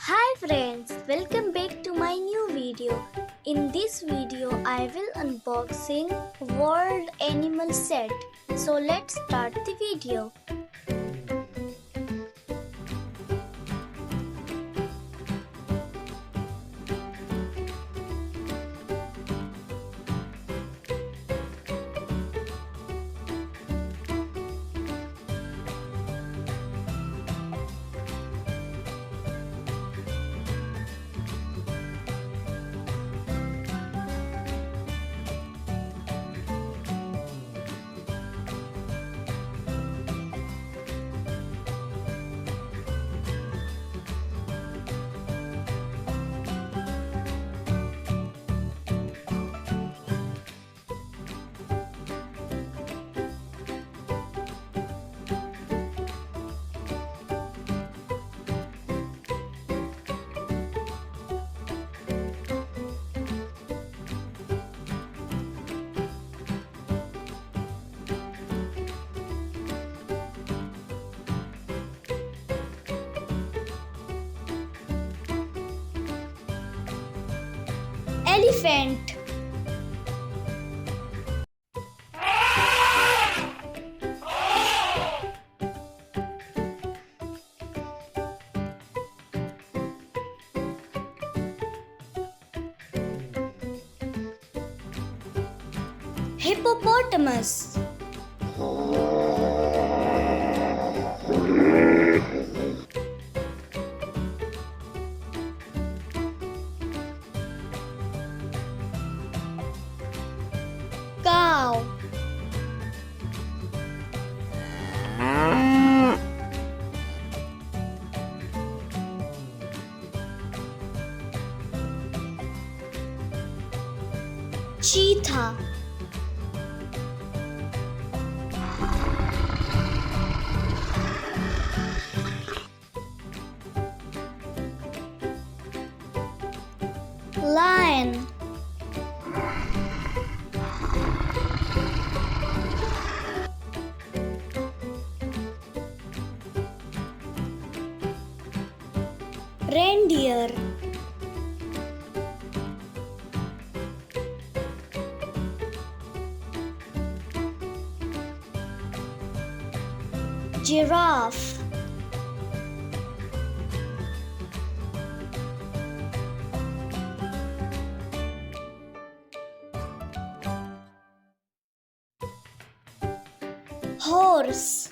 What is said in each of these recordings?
Hi friends, welcome back to my new video. In this video, I will unboxing World Animal Set. So let's start the video. Elephant. Hippopotamus. Cow. Cheetah. Lion. Reindeer. Giraffe. Horse.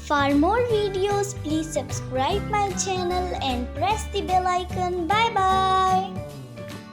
For more videos, please subscribe my channel and press the bell icon. Bye bye.